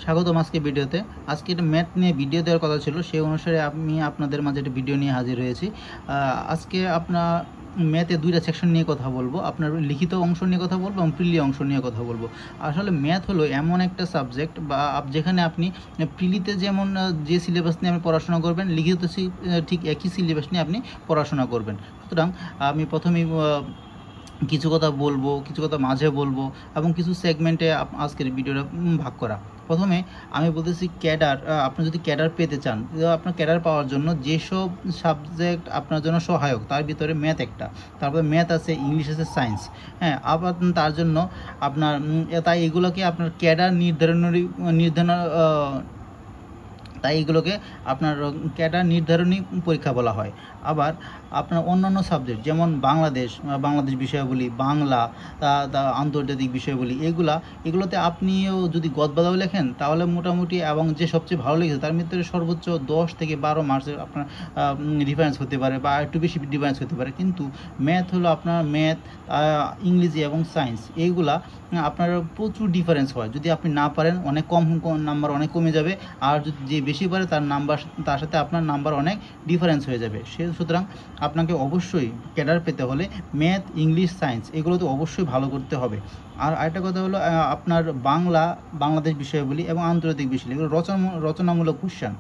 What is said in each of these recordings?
স্বাগতম আজকে ভিডিওতে। আজকে একটা ম্যাথ নিয়ে ভিডিও দেওয়ার কথা ছিল, সেই অনুসারে আমি আপনাদের মাঝে একটা ভিডিও নিয়ে হাজির হয়েছি। আজকে আপনার ম্যাথে দুইটা সেকশন নিয়ে কথা বলবো, আপনার লিখিত অংশ নিয়ে কথা বলবো এবং প্রিলি অংশ নিয়ে কথা বলবো। আসলে ম্যাথ হলো এমন একটা সাবজেক্ট বা যেখানে আপনি প্রিলিতে যেমন যে সিলেবাস নিয়ে আপনি পড়াশোনা করবেন, লিখিত ঠিক একই সিলেবাস নিয়ে আপনি পড়াশোনা করবেন। সুতরাং আমি প্রথমেই কিছু কথা বলবো, কিছু কথা মাঝে বলবো এবং কিছু সেগমেন্টে আজকের ভিডিওটা ভাগ করা। প্রথমে আমি বলতেছি ক্যাডার। আপনি যদি ক্যাডার পেতে চান, আপনার ক্যাডার পাওয়ার জন্য যেসব সাবজেক্ট আপনার জন্য সহায়ক তার ভিতরে ম্যাথ একটা, তারপরে ম্যাথ আছে, ইংলিশ আছে, সায়েন্স। হ্যাঁ, আবার তার জন্য আপনার তাই এগুলোকে আপনার ক্যাডার নির্ধারণ তাই এগুলোকে আপনার ক্যাডার নির্ধারণী পরীক্ষা বলা হয়। আবার আপনার অন্যান্য সাবজেক্ট যেমন বাংলাদেশ বিষয়াবলী, বাংলা, আন্তর্জাতিক বিষয়াবলী, এগুলোতে আপনিও যদি গদবাদাও লেখেন তাহলে মোটামুটি, এবং যে সবচেয়ে ভালো লেগেছে তার ভিতরে সর্বোচ্চ 10 থেকে 12 মার্কসের আপনার ডিফারেন্স হতে পারে বা একটু বেশি ডিফারেন্স হতে পারে। কিন্তু ম্যাথ হলো আপনার ম্যাথ, ইংরেজি এবং সায়েন্স, এইগুলা আপনার প্রচুর ডিফারেন্স হয়। যদি আপনি না পারেন অনেক কম নাম্বার অনেক কমে যাবে, আর যদি যে বেশি পারে তার সাথে আপনার নাম্বার অনেক ডিফারেন্স হয়ে যাবে। সুতরাং আপনাকে অবশ্যই ক্যাডার পেতে হলে ম্যাথ, ইংলিশ, সায়েন্স এগুলো তো অবশ্যই ভালো করতে হবে। আর আরেকটা কথা হলো আপনার বাংলাদেশ বিষয়াবলী এবং আন্তর্জাতিক বিষয়, এগুলো রচনামূলক কোশ্চেন।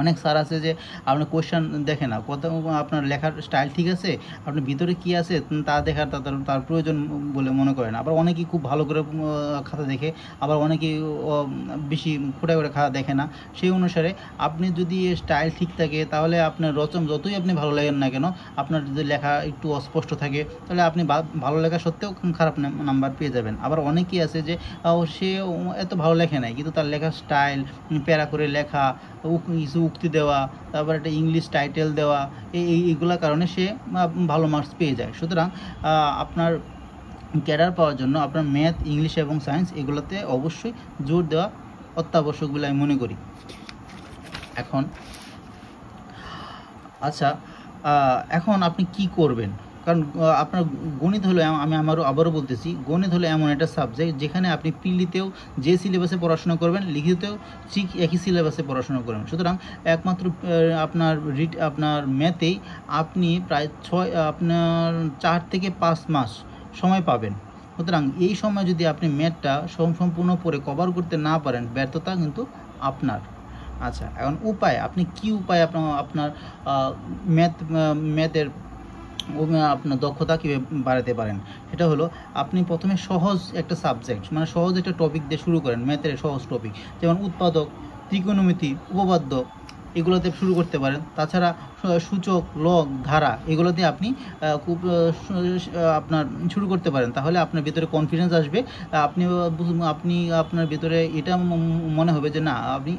অনেক স্যার আছে যে আপনার কোয়েশ্চেন দেখে না, কত আপনার লেখার স্টাইল ঠিক আছে, আপনার ভিতরে কি আছে তা দেখার তার প্রয়োজন বলে মনে করেন। আবার অনেকেই খুব ভালো করে খাতা দেখে, আবার অনেকেই বেশি খোটা করে খাতা দেখে না। সেই অনুসারে আপনি যদি স্টাইল ঠিক থাকে তাহলে আপনার যতই আপনি ভালো লাগেন না কেন, আপনার যদি লেখা একটু অস্পষ্ট থাকে তাহলে আপনি ভালো লেখা সত্ত্বেও খারাপ নাম্বার পেয়ে যাবেন। আবার অনেকেই আছে যে সে এত ভালো লেখে নাই, কিন্তু তার লেখার স্টাইল, প্যারা করে লেখা, কিছু উক্তি দেওয়া, তারপর একটা ইংলিশ টাইটেল দেওয়া, এইগুলোর কারণে সে ভালো মার্কস পেয়ে যায়। সুতরাং আপনার ক্যাডার পাওয়ার জন্য আপনার ম্যাথ, ইংলিশ এবং সায়েন্স এগুলোতে অবশ্যই জোর দেওয়া অত্যাবশ্যক বলে আমি মনে করি। এখন আপনি কি করবেন? কারণ আপনার গণিত হলো, আমি আবারও বলতেছি, গণিত হলো এমন একটা সাবজেক্ট যেখানে আপনি প্রিলিতেও যে সিলেবাসে পড়াশোনা করবেন, লিখিতেও ঠিক একই সিলেবাসে পড়াশোনা করবেন। সুতরাং একমাত্র আপনার ম্যাথেই আপনি প্রায় 4 থেকে 5 মাস সময় পাবেন। সুতরাং এই সময় যদি আপনি ম্যাথটা সম্পূর্ণ পড়ে কভার করতে না পারেন, ব্যর্থতা কিন্তু আপনার। আচ্ছা, এখন আপনি কি উপায় আপনার ম্যাথের আপনার দক্ষতা কীভাবে বাড়াতে পারেন? সেটা হলো আপনি প্রথমে সহজ একটা সাবজেক্ট, মানে সহজ একটা টপিক দিয়ে শুরু করেন। ম্যাথের সহজ টপিক যেমন উৎপাদক, ত্রিকোণমিতি, উপপাদ্য, এগুলোতে শুরু করতে পারেন। তাছাড়া সূচক, লগ, ধারা, এগুলোতে আপনি খুব আপনার শুরু করতে পারেন। তাহলে আপনার ভিতরে কনফিডেন্স আসবে, আপনি আপনার ভিতরে এটা মনে হবে যে না, আমি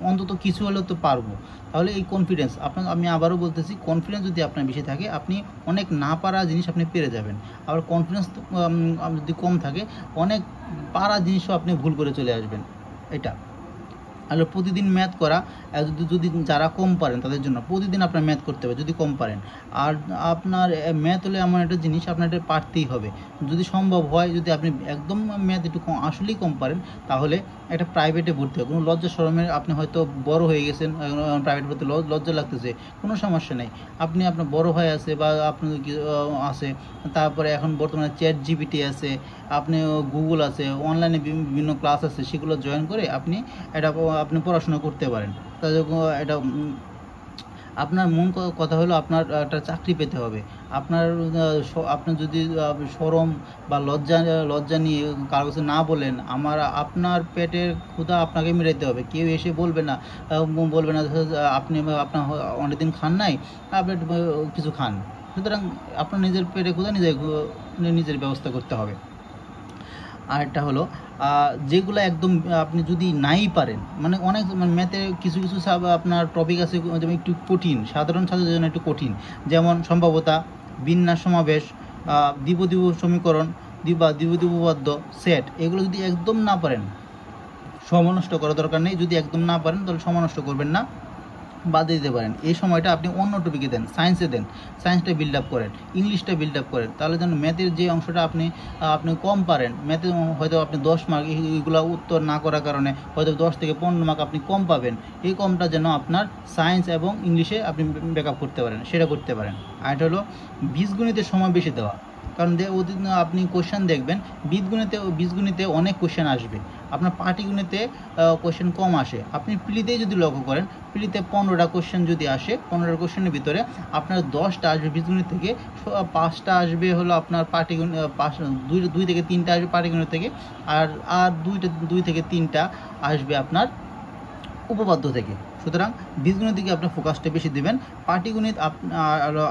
অন্তত কিছু হলেও তো পারবো। তাহলে এই কনফিডেন্স আমি আবারও বলতেছি, কনফিডেন্স যদি আপনার বেশি থাকে আপনি অনেক না পারা জিনিস আপনি পেরে যাবেন। আবার কনফিডেন্স যদি কম থাকে, অনেক পারা জিনিসও আপনি ভুল করে চলে আসবেন। এটা আর প্রতিদিন ম্যাথ করা, যদি যারা কম পারেন তাদের জন্য প্রতিদিন আপনার ম্যাথ করতে হবে যদি কম পারেন। আর আপনার ম্যাথ হলে এমন একটা জিনিস, আপনার এটা পারতেই হবে। যদি সম্ভব হয়, যদি আপনি একদম ম্যাথ একটু আসলেই কম পারেন, তাহলে একটা প্রাইভেটে ভর্তি হয়। কোনো লজ্জা শরমের, আপনি হয়তো বড় হয়ে গেছেন, প্রাইভেট ভর্তি লজ্জা লাগতেছে, কোনো সমস্যা নেই। আপনার বড় ভাই আছে বা আপনার আছে, তারপরে এখন বর্তমানে চ্যাট জিপিটি আছে, আপনি গুগল আছে, অনলাইনে বিভিন্ন ক্লাস আছে, সেগুলো জয়েন করে আপনি পড়াশোনা করতে পারেন। তাহলে এটা আপনার মূল কথা হলো আপনার একটা চাকরি পেতে হবে। আপনার যদি শরম বা লজ্জা নিয়ে কারো কাছে না বলেন, আপনার পেটের ক্ষুধা আপনাকে মেটাতে হবে। কেউ এসে বলবে না আপনি আপনার অনেকদিন খান নাই, আপনি কিছু খান। সুতরাং আপনার নিজের পেটের ক্ষুধা নিজের ব্যবস্থা করতে হবে। আরেকটা হলো যেগুলো একদম আপনি যদি নাই পারেন, মানে অনেক ম্যাথে কিছু আপনার টপিক আছে যেমন একটু কঠিন, সাধারণ ছাত্রদের জন্য একটু কঠিন, যেমন সম্ভাব্যতা, বিন্যাস, সমাবেশ, দ্বিপদী সমীকরণ, দ্বিপদী উপপাদ্য, সেট, এগুলো যদি একদম না পারেন, সময় নষ্ট করার দরকার নেই। যদি একদম না পারেন তাহলে সময় নষ্ট করবেন না। বাদ দিতে পারেন। এই সময়টা আপনি অন্য টপিকে দেন, সায়েন্সে দেন, সায়েন্সটা বিল্ড আপ করেন, ইংলিশটা বিল্ড আপ করেন, তাহলে যেন ম্যাথের যে অংশটা আপনি কম পারেন, ম্যাথে হয়তো আপনি 10 মার্ক এইগুলো উত্তর না করার কারণে হয়তো 10 থেকে 15 মার্ক আপনি কম পাবেন, এই কমটা যেন আপনার সায়েন্স এবং ইংলিশে আপনি ব্যাকআপ করতে পারেন, সেটা করতে পারেন। আর এটা হলো বীজগণিতের সময় বেশি দেওয়া, কারণ আপনি কোশ্চেন দেখবেন বীজগণিতে অনেক কোশ্চেন আসবে, আপনার পাটিগণিতে কোশ্চেন কম আসে। আপনি প্রিলিতেই যদি লক্ষ্য করেন, প্রিলিতে 15টা কোশ্চেন যদি আসে, 15টা কোশ্চেনের ভিতরে আপনার 10টা আসবে বীজগণিত থেকে, 5টা আসবে হলো আপনার পাটিগণিত, 2 থেকে 3টা আসবে পাটিগণিত থেকে, আর 2 থেকে 3টা আসবে আপনার উপপাদ্য থেকে। সুতরাং বীজগণিত দিকে আপনার ফোকাসটা বেশি দেবেন। পাটিগণিত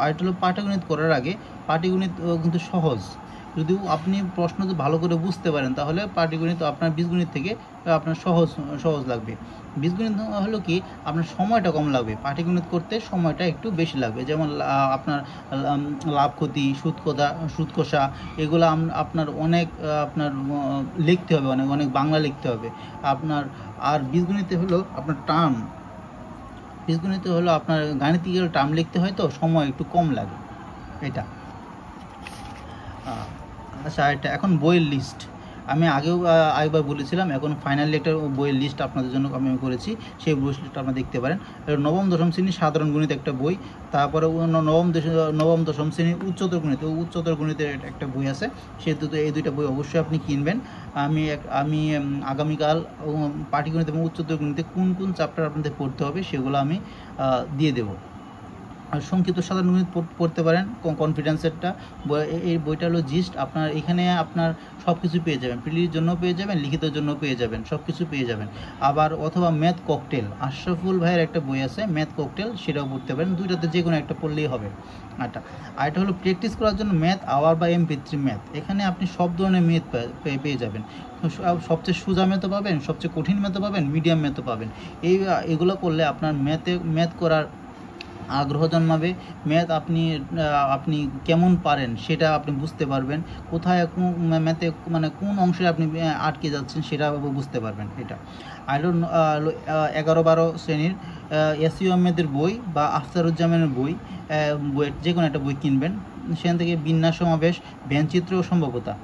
আরেকটা হলো পাটিগণিত করার আগে, পাটিগণিত কিন্তু সহজ, যদিও আপনি প্রশ্ন যদি ভালো করে বুঝতে পারেন তাহলে পাটিগণিত আপনার বীজগণিত থেকে আপনার সহজ লাগবে। বীজগণিত হলো কি আপনার সময়টা কম লাগবে, পাটিগণিত করতে সময়টা একটু বেশি লাগবে। যেমন আপনার লাভ ক্ষতি, সুদ কষা, এগুলো আপনার অনেক লিখতে হবে, অনেক বাংলা লিখতে হবে আপনার। আর বীজগণিতে হলো আপনার বীজগণিতে হলো আপনার গাণিতিক টার্ম লিখতে হয়, তো সময় একটু কম লাগে এটা। আচ্ছা, এটা এখন বইয়ের লিস্ট আমি আগেও একবার বলেছিলাম, এখন ফাইনালি একটা বইয়ের লিস্ট আপনাদের জন্য আমি করেছি, সেই বই লিস্টটা আপনারা দেখতে পারেন। নবম দশম শ্রেণীর সাধারণ গণিত একটা বই, তারপরে নবম দশম শ্রেণীর উচ্চতর গণিতের একটা বই আছে, সেহেতু এই দুইটা বই অবশ্যই আপনি কিনবেন। আমি আগামীকাল পাটিগণিত এবং উচ্চতর গণিতে কোন কোন চ্যাপ্টার আপনাদের পড়তে হবে সেগুলো আমি দিয়ে দেবো। আর সংক্ষিপ্ত সাধারণ গণিত পড়তে পারেন, কনফিডেন্সেরটা, এই বইটা হলো জিস্ট। আপনার এখানে আপনার সব কিছু পেয়ে যাবেন, প্রিলির জন্য পেয়ে যাবেন, লিখিতের জন্য পেয়ে যাবেন, সব কিছু পেয়ে যাবেন। আবার অথবা ম্যাথ ককটেল, আশরাফুল ভাইয়ের একটা বই আছে ম্যাথ ককটেল, সেটাও পড়তে পারেন, দুইটাতে যে কোনো একটা পড়লেই হবে। আর এটা হলো প্র্যাকটিস করার জন্য ম্যাথ আওয়ার বা MP3 ম্যাথ, এখানে আপনি সব ধরনের ম্যাথ পেয়ে যাবেন। সবচেয়ে সোজা ম্যাথও পাবেন, সবচেয়ে কঠিন ম্যাথও পাবেন, মিডিয়াম ম্যাথও পাবেন। এগুলো করলে আপনার ম্যাথ করার আগ্রহ জন্মাবে। ম্যাথ আপনি কেমন পারেন সেটা আপনি বুঝতে পারবেন, কোথায় ম্যাথে কোন অংশে আপনি আটকে যাচ্ছেন সেটা বুঝতে পারবেন এটা। আর 11-12 শ্রেণীর এসইউ আহমেদের বই বা আফতারুজ্জামানের বইয়ের যে কোনো একটা বই কিনবেন, সেখান থেকে বিন্যাস, সমাবেশ, ভ্যানচিত্র ও সম্ভাব্যতা,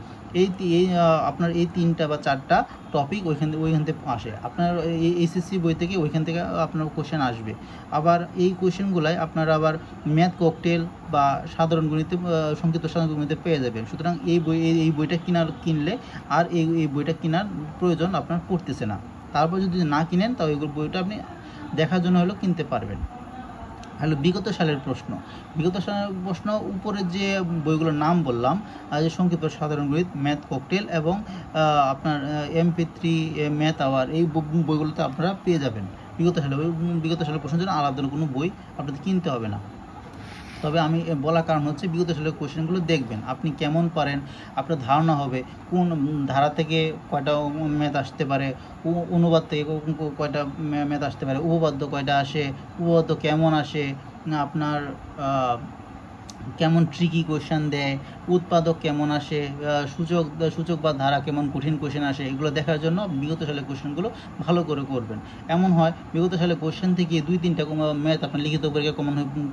আপনার এই 3টা বা 4টা টপিক ওইখান থেকে আসে। আপনার এই SSC বই থেকে ওইখান থেকে আপনার কোশ্চেন আসবে। আবার এই কোশ্চেনগুলাই আপনারা আবার ম্যাথ ককটেল বা সাধারণ গণিতে, সংক্ষিপ্ত সাধারণ গণিতে পেয়ে যাবেন। সুতরাং এই বইটা কিনলে আর এই বইটা কেনার প্রয়োজন আপনার পড়তেছে না। তারপর যদি না কিনেন তাও এই বইটা আপনি দেখার জন্য হলেও কিনতে পারবেন। হ্যালো, বিগত সালের প্রশ্ন উপরে যে বইগুলোর নাম বললাম, যে সংক্ষিপ্ত সাধারণ গণিত, ম্যাথ ককটেল এবং আপনার MP3 ম্যাথ আওয়ার, এই বইগুলোতে আপনারা পেয়ে যাবেন। বিগত সালের প্রশ্নের জন্য আলাদা কোনো বই আপনাদের কিনতে হবে না। তবে আমি বলার কারণ হচ্ছে বিগত সালের কোশ্চেনগুলো দেখবেন, আপনি কেমন পারেন, আপনার ধারণা হবে কোন ধারা থেকে কয়টা ম্যাথ আসতে পারে, অনুবাদ থেকে কয়টা ম্যাথ আসতে পারে, উপপাদ্য কয়টা আসে, উপপাদ্য কেমন আসে, আপনার কেমন ট্রিকি কোশ্চেন দেয়, উৎপাদক কেমন আসে, সূচক বা ধারা কেমন কঠিন কোশ্চেন আসে, এগুলো দেখার জন্য বিগত সালের কোশ্চেনগুলো ভালো করে করবেন। এমন হয় বিগত সালের কোশ্চেন থেকে 2-3টা ম্যাথ আপনার লিখিত পরীক্ষা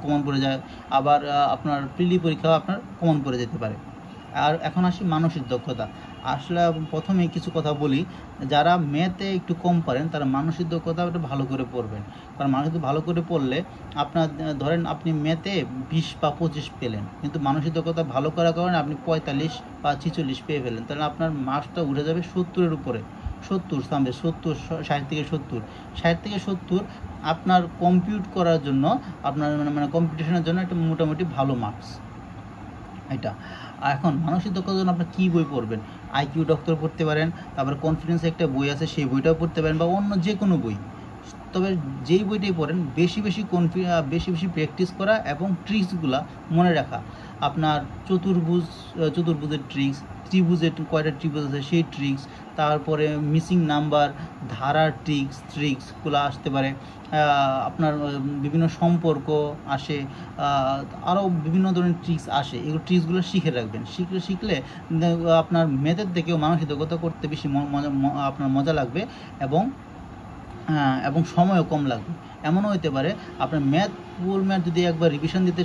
কমন পড়ে যায়, আবার আপনার প্রিলি পরীক্ষাও আপনার কমন পড়ে যেতে পারে। আর এখন আসি মানসিক দক্ষতা। আসলে প্রথমে কিছু কথা বলি, যারা ম্যাথে একটু কম পারেন তারা মানসিক দক্ষতা একটু ভালো করে পড়বেন, কারণ মানসিক ভালো করে পড়লে আপনার ধরেন আপনি ম্যাথে 20 বা 25 পেলেন, কিন্তু মানসিক দক্ষতা ভালো করার কারণে আপনি 45 বা 46 পেয়ে ফেলেন, তাহলে আপনার মার্কসটা উঠে যাবে 70-এর উপরে, 70 সামনে 70, 60 থেকে 70, 60 থেকে 70 আপনার কম্পিউট করার জন্য, আপনার কম্পিটিশনের জন্য একটা মোটামুটি ভালো মার্কস এটা। এখন মানসিক দক্ষতার জন্য আপনার কী বই পড়বেন? IQ ডক্টর পড়তে পারেন, তারপর কনফিডেন্স একটা বই আছে সেই বইটাও পড়তে পারেন, বা অন্য যে কোনো বই। তবে যেই বইটাই পড়েন বেশি বেশি প্র্যাকটিস করা এবং ট্রিক্সগুলা মনে রাখা। আপনার চতুর্ভুজের ট্রিক্স, ত্রিভুজের কয়টা ত্রিভুজ আছে সেই ট্রিক্স, তারপরে মিসিং নাম্বার, ধারার ট্রিক্সগুলো আসতে পারে, আপনার বিভিন্ন সম্পর্ক আসে, আরও বিভিন্ন ধরনের ট্রিক্স আসে, এগুলো ট্রিক্সগুলো শিখে রাখবেন। শিখলে আপনার ম্যাথের থেকেও মানসিক দক্ষতা করতে বেশি আপনার মজা লাগবে এবং সময়ও কম লাগবে। এমনও হতে পারে আপনার ফুল ম্যাথ যদি একবার রিভিশন দিতে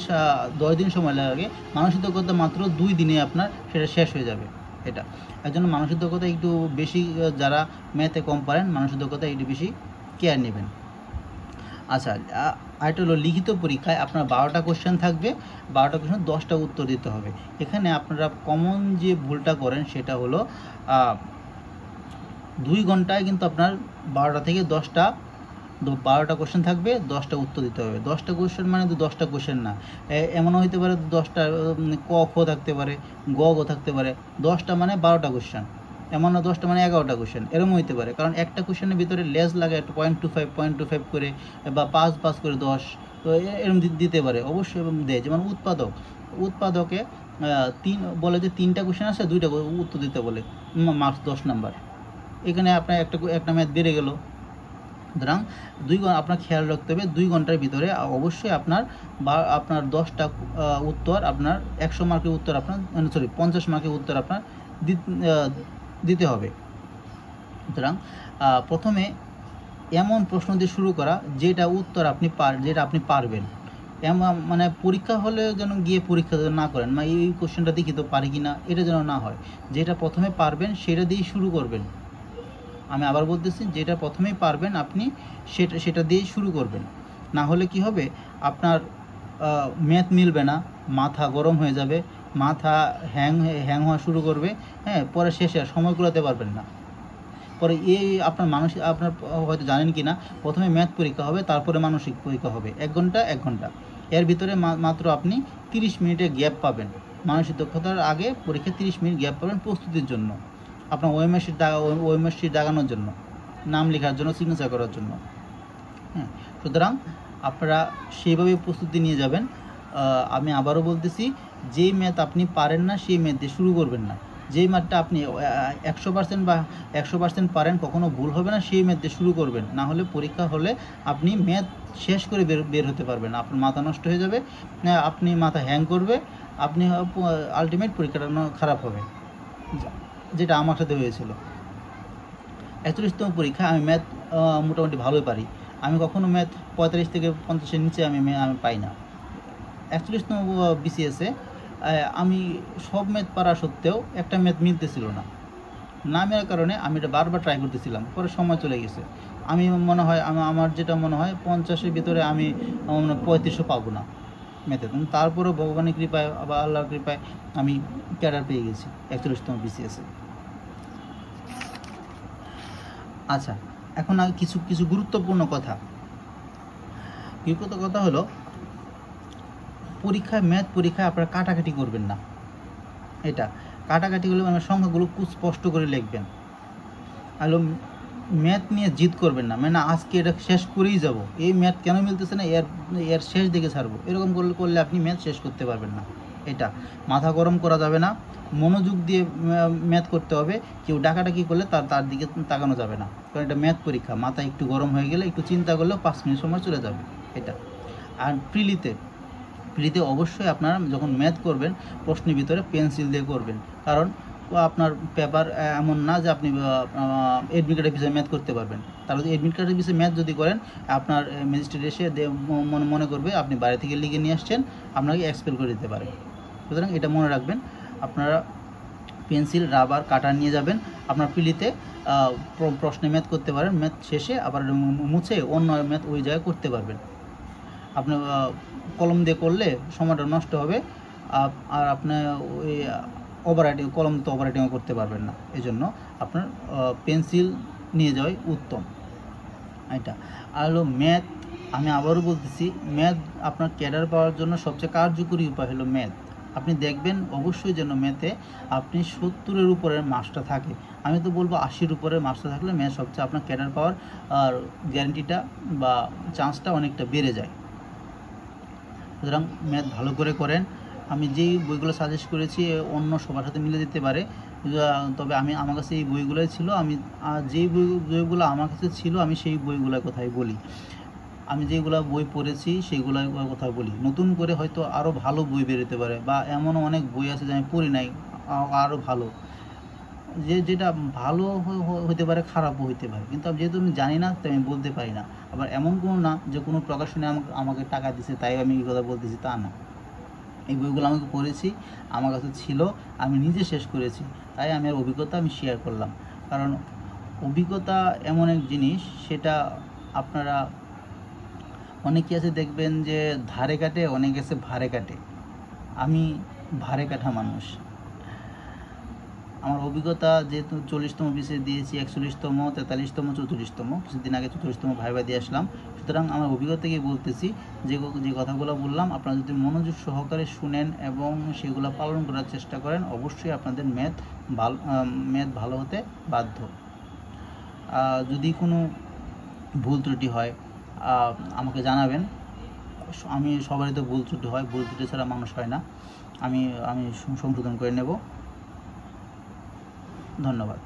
10 দিন সময় লাগে, মানসিক দক্ষতা মাত্র 2 দিনে আপনার সেটা শেষ হয়ে যাবে। এটা এর জন্য মানসিক দক্ষতা একটু বেশি, যারা ম্যাথে কম পারেন মানসিক দক্ষতা একটু বেশি কেয়ার নেবেন। আচ্ছা, আরেকটা হলো লিখিত পরীক্ষায় আপনার 12টা কোশ্চেন থাকবে, 12টা কোশ্চেন 10টা উত্তর দিতে হবে। এখানে আপনারা কমন যে ভুলটা করেন সেটা হলো 2 ঘন্টায় কিন্তু আপনার 12টা থেকে 12টা কোশ্চেন থাকবে, 10টা উত্তর দিতে হবে। 10টা কোশ্চেন মানে তো 10টা কোশ্চেন না, এমনও হতে পারে 10টা ক খ থাকতে পারে, গ ঘ থাকতে পারে। 10টা মানে 12টা কোশ্চেন, এমন না 10টা মানে 11টা কোশ্চেন, এরকম হতে পারে। কারণ একটা কোশ্চেনের ভিতরে লেস লাগে একটা 0.25 করে বা 5 করে 10, তো এরকম দিতে পারে অবশ্যই দেয়। যেমন উৎপাদকে 3 বলে যে 3টা কোশ্চেন আসে, 2টা উত্তর দিতে বলে, মার্কস 10 নাম্বার। এখানে আপনার একটা ম্যাথ বেড়ে গেল। সুতরাং আপনার খেয়াল রাখতে হবে 2 ঘন্টার ভিতরে অবশ্যই আপনার 10টা উত্তর, আপনার 100 মার্কের উত্তর আপনার 50 মার্কের উত্তর আপনার দিতে হবে। সুতরাং প্রথমে এমন প্রশ্ন দিয়ে শুরু করা যেটা উত্তর যেটা আপনি পারবেন। মানে পরীক্ষা হলে যেন গিয়ে পরীক্ষা না করেন, মানে এই কোশ্চেনটা দেখি তো পারি কি না, এটা যেন না হয়। যেটা প্রথমে পারবেন সেটা দিয়েই শুরু করবেন। আমি আবার বলতেছি, যেটা প্রথমেই পারবেন আপনি সেটা দিয়েই শুরু করবেন। না হলে কি হবে, আপনার ম্যাথ মিলবে না, মাথা গরম হয়ে যাবে, মাথা হ্যাং হওয়া শুরু করবে, হ্যাঁ, পরে শেষে সময় কুলাতে পারবেন না। পরে আপনার হয়তো জানেন কি না, প্রথমে ম্যাথ পরীক্ষা হবে, তারপরে মানসিক পরীক্ষা হবে, 1 ঘন্টা। এর ভিতরে মাত্র আপনি 30 মিনিটের গ্যাপ পাবেন। মানসিক দক্ষতার আগে পরীক্ষা 30 মিনিট গ্যাপ পাবেন প্রস্তুতির জন্য, আপনার ওএমআর শিট দাগানোর জন্য, নাম লেখার জন্য, সিগনেচার করার জন্য। হ্যাঁ, সুতরাং আপনারা সেইভাবে প্রস্তুতি নিয়ে যাবেন। আমি আবারও বলতেছি, যেই ম্যাথ আপনি পারেন না সেই ম্যাথ দিয়ে শুরু করবেন না। যেই ম্যাথটা আপনি 100% বা 100% পারেন, কখনো ভুল হবে না, সেই ম্যাথ দিয়ে শুরু করবেন। না হলে পরীক্ষা হলে আপনি ম্যাথ শেষ করে বের হতে পারবেন না, আপনার মাথা নষ্ট হয়ে যাবে, আপনি মাথা হ্যাং করবে, আপনি আলটিমেট পরীক্ষাটা খারাপ হবে, যেটা আমার সাথে হয়েছিল। 41তম পরীক্ষা আমি ম্যাথ মোটামুটি ভালোই পারি। আমি কখনো ম্যাথ 45 থেকে 50-এর নিচে আমি পাই না। 41তম বিসিএসে আমি সব ম্যাথ পারা সত্ত্বেও একটা ম্যাথ মিলতেছিল না মেলার কারণে আমি এটা বারবার ট্রাই করতেছিলাম, পরে সময় চলে গেছে। আমি মনে হয় আমার যেটা মনে হয় 50-এর ভিতরে আমি 3500 পাবো না ম্যাথে। তারপরেও ভগবানের কৃপায় বা আল্লাহর কৃপায় আমি ক্যাডার পেয়ে গেছি 41তম বিসিএসে। আচ্ছা, এখন কিছু গুরুত্বপূর্ণ কথা হলো, ম্যাথ পরীক্ষায় আপনারা কাটাকাটি করবেন না। এটা কাটাকাটি করলে আমার সংখ্যাগুলো খুব স্পষ্ট করে লিখবেন। আর ম্যাথ নিয়ে জিদ করবেন না, মানে আজকে এটা শেষ করেই যাব, এই ম্যাথ কেন মিলতেছে না, এর শেষ দিকে ছাড়বো, এরকম করলে আপনি ম্যাথ শেষ করতে পারবেন না। এটা মাথা গরম করা যাবে না, মনোযোগ দিয়ে ম্যাথ করতে হবে। কেউ ডাকাডাকি করলে তার দিকে তাকানো যাবে না, কারণ এটা ম্যাথ পরীক্ষা। মাথা একটু গরম হয়ে গেলে একটু চিন্তা করলেও 5 মিনিট সময় চলে যাবে এটা। আর প্রিলিতে অবশ্যই আপনারা যখন ম্যাথ করবেন প্রশ্নের ভিতরে পেন্সিল দিয়ে করবেন, কারণ আপনার পেপার এমন না যে আপনি এডমিট কার্ডের বিষয়ে ম্যাথ করতে পারবেন। তাহলে এডমিট কার্ডের বিষয়ে ম্যাথ যদি করেন, আপনার ম্যাজিস্ট্রেট এসে মনে করবে আপনি বাইরে থেকে লিখে নিয়ে আসছেন, আপনাকে এক্সপেল করে দিতে পারে। সুতরাং এটা মনে রাখবেন, আপনারা পেন্সিল, রাবার, কাটার নিয়ে যাবেন। আপনার পিলিতে প্রশ্নে ম্যাথ করতে পারেন, ম্যাথ শেষে আবার মুছে অন্য ম্যাথ ওই জায়গায় করতে পারবেন। আপনি কলম দিয়ে করলে সময়টা নষ্ট হবে, আর আপনার ওই কলম তো ওভাররাইটিংও করতে পারবেন না। এই জন্য আপনার পেন্সিল নিয়ে যাওয়াই উত্তম। এটা আর হলো ম্যাথ। আমি আবারও বলতেছি, ম্যাথ আপনার ক্যাডার পাওয়ার জন্য সবচেয়ে কার্যকরী উপায় হলো ম্যাথ। আপনি দেখবেন অবশ্যই যেন ম্যাথে আপনি 70-এর উপরের মার্কসটা থাকে। আমি তো বলবো 80-এর উপরের মার্কসটা থাকলে ম্যাথ সবচেয়ে আপনার ক্যাডার পাওয়ার আর গ্যারান্টিটা বা চান্সটা অনেকটা বেড়ে যায়। সুতরাং ম্যাথ ভালো করে করেন। আমি যেই বইগুলো সাজেস্ট করেছি অন্য সবার সাথে মিলে যেতে পারে, তবে আমার কাছে এই বইগুলোই ছিল। আমি যেই বইগুলো আমার কাছে ছিল আমি সেই বইগুলোর কথাই বলি। আমি যেগুলো বই পড়েছি সেইগুলোর কথা বলি। নতুন করে হয়তো আরও ভালো বই বেরোতে পারে, বা এমনও অনেক বই আছে যে আমি পড়ি নাই, আরও ভালো। যেটা ভালো হতে পারে, খারাপও হতে পারে, কিন্তু যেহেতু আমি জানি না তাই আমি বলতে পারি না। আবার এমন কোনো না যে কোনো প্রকাশনে আমাকে টাকা দিছে তাই আমি এই কথা বলতেছি, তা না। এই বইগুলো আমি পড়েছি, আমার কাছে ছিল, আমি নিজে শেষ করেছি, তাই আমি আর অভিজ্ঞতা আমি শেয়ার করলাম। কারণ অভিজ্ঞতা এমন এক জিনিস, সেটা আপনারা অনেকে আছে দেখবেন যে ধারে কাটে, অনেকে আছে ভারে কাটে। আমি ভারে কাটা মানুষ। আমার অভিজ্ঞতা যেহেতু 40তম বিসিএ দিয়েছি, 41তম, 43তম, 44তম, কিছুদিন আগে 44তম ভাইবা দিয়ে আসলাম। সুতরাং আমার অভিজ্ঞতা থেকে বলতেছি, যে কথাগুলো বললাম আপনারা যদি মনোযোগ সহকারে শুনেন এবং সেগুলো পালন করার চেষ্টা করেন, অবশ্যই আপনাদের ম্যাথ ভালো হতে বাধ্য। যদি কোনো ভুল ত্রুটি হয় আমাকে জানাবেন। আমি সবারই তো ভুল ত্রুটি হয়, ভুল ত্রুটি ছাড়া মানুষ হয় না। আমি সংশোধন করে নেব। ধন্যবাদ।